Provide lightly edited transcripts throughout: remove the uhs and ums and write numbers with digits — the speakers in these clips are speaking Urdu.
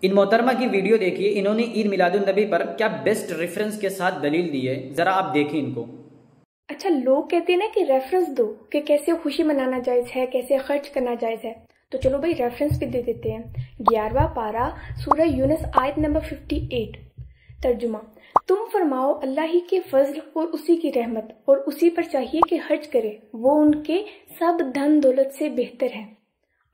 ان محترمہ کی ویڈیو دیکھیے، انہوں نے عید میلاد النبی پر کیا بیسٹ ریفرنس کے ساتھ دلیل دی ہے، ذرا آپ دیکھیں ان کو۔ اچھا، لوگ کہتے ہیں نا کہ ریفرنس دو کہ کیسے خوشی منانا جائز ہے، کیسے خرچ کرنا جائز ہے، تو چلو بھائی ریفرنس بھی دے دیتے ہیں۔ 11واں پارہ سورہ یونس آیت نمبر 58، ترجمہ: تم فرماؤ اللہ ہی کے فضل اور اسی کی رحمت، اور اسی پر چاہیے کہ خرچ کرے، وہ ان کے سب دھن دولت سے بہتر ہے۔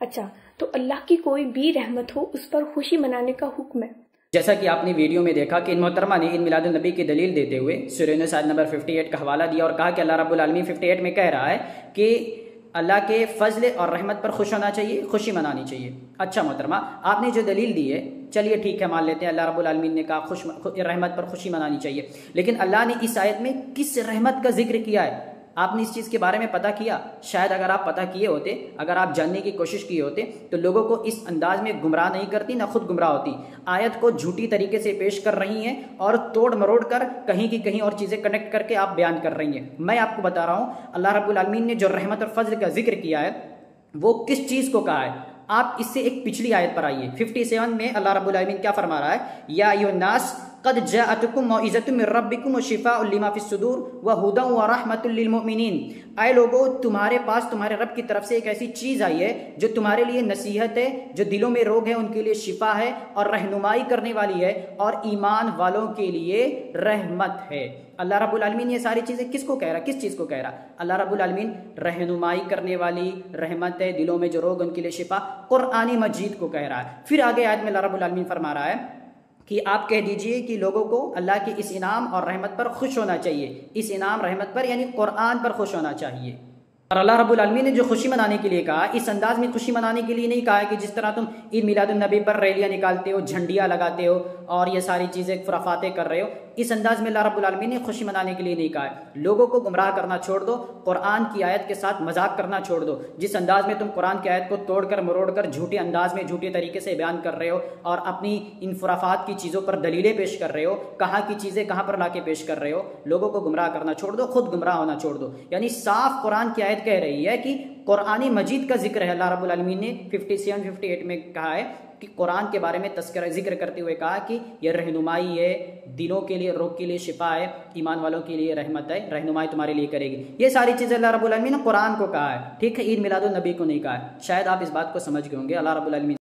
اچھا، تو اللہ کی کوئی بھی رحمت ہو اس پر خوشی منانے کا حکم ہے۔ جیسا کہ آپ نے ویڈیو میں دیکھا کہ ان محترمہ نے عید میلاد النبی کی دلیل دیتے ہوئے سورہ یونس آیت نمبر 58 کا حوالہ دیا اور کہا کہ اللہ رب العالمین 58 میں کہہ رہا ہے کہ اللہ کے فضل اور رحمت پر خوش ہونا چاہیے، خوشی منانی چاہیے۔ اچھا محترمہ، آپ نے جو دلیل دی ہے چلیے ٹھیک ہے، مان لیتے ہیں اللہ رب العالمین نے کہا رحمت پر خوشی منانی چاہیے، لیکن اللہ نے اس آیت میں کس رحمت کا ذکر کیا ہے؟ آپ نے اس چیز کے بارے میں پتہ کیا؟ شاید اگر آپ پتہ کیے ہوتے، اگر آپ جاننے کی کوشش کیے ہوتے تو لوگوں کو اس انداز میں گمراہ نہیں کرتی، نہ خود گمراہ ہوتی۔ آیت کو جھوٹی طریقے سے پیش کر رہی ہیں اور توڑ مروڑ کر کہیں کی کہیں اور چیزیں کنیکٹ کر کے آپ بیان کر رہی ہیں۔ میں آپ کو بتا رہا ہوں اللہ رب العالمین نے جو رحمت اور فضل کا ذکر کیا ہے وہ کس چیز کو کہا ہے؟ آپ اس سے ایک پچھلی آیت پر آئیے۔ 57 میں اللہ رب العالمین کیا فرما رہا ہے؟ یا ایھا الناس قد جاءتکم موعظۃ من ربکم وشفاء لما فی الصدور وہدی ورحمۃ للمؤمنین۔ اے لوگو، تمہارے پاس تمہارے رب کی طرف سے ایک ایسی چیز آئی ہے جو تمہارے لیے نصیحت ہے، جو دلوں میں روگ ہے ان کے لیے شفا ہے اور رہنمائی کرنے والی ہے، اور ایمان والوں کے لیے رحمت ہے۔ اللہ رب العالمین یہ ساری چیزیں کس کو کہہ رہا؟ کس چیز کو کہہ رہا؟ اللہ رب العالمین رہنمائی کرنے والی رحمت ہے، دلوں میں جو روگ ان کے لیے شفا، قرآن مجید کو کہہ رہا ہے۔ پھر آگے آیت میں اللہ رب العالمین فرما رہا ہے کہ آپ کہہ دیجئے کہ لوگوں کو اللہ کی اس انعام اور رحمت پر خوش ہونا چاہیے۔ اس انعام رحمت پر یعنی قرآن پر خوش ہونا چاہیے۔ اور اللہ رب العالمین نے جو خوشی منانے کے لیے کہا، اس انداز میں خوشی منانے کے لیے نہیں کہا ہے کہ جس طرح تم عید میلاد النبی پر ریلیاں نکالتے ہو، جھنڈیاں لگاتے ہو اور یہ ساری چیزیں خرافاتیں کر رہے ہو۔ اس انداز میں اللہ رب العالمین نے خوشی منانے کے لیے نہیں کہا ہے۔ لوگوں کو گمراہ کرنا چھوڑ دو، قرآن کی آیت کے ساتھ مذاق کرنا چھوڑ دو۔ جس انداز میں تم قرآن کی آیت کو توڑ کر مروڑ کر جھوٹے انداز میں جھوٹے طریقے سے بیان کر رہے ہو اور اپنی ان خرافات کی چیزوں پر دلیلیں پیش کر رہے ہو، کہاں کی چیزیں کہاں پر لا کے پیش کر رہے ہو، لوگوں کو گمراہ کرنا چھوڑ دو، خود گمراہ ہونا چھوڑ دو۔ یعنی صاف قرآن کی آیت کہہ رہی ہے کہ قرآن مجید کا ذکر ہے۔ اللہ رب العالمین نے 57-58 میں کہا ہے کہ قرآن کے بارے میں تذکرہ ذکر کرتے ہوئے کہا کہ یہ رہنمائی ہے، دلوں کے لیے روگ کے لیے شفا ہے، ایمان والوں کے لیے رحمت ہے، رہنمائی تمہارے لیے کرے گی۔ یہ ساری چیزیں اللہ رب العالمین نے قرآن کو کہا ہے، ٹھیک ہے، عید میلاد النبی کو نہیں کہا ہے۔ شاید آپ اس بات کو سمجھ گئے ہوں گے۔ اللہ رب العالمین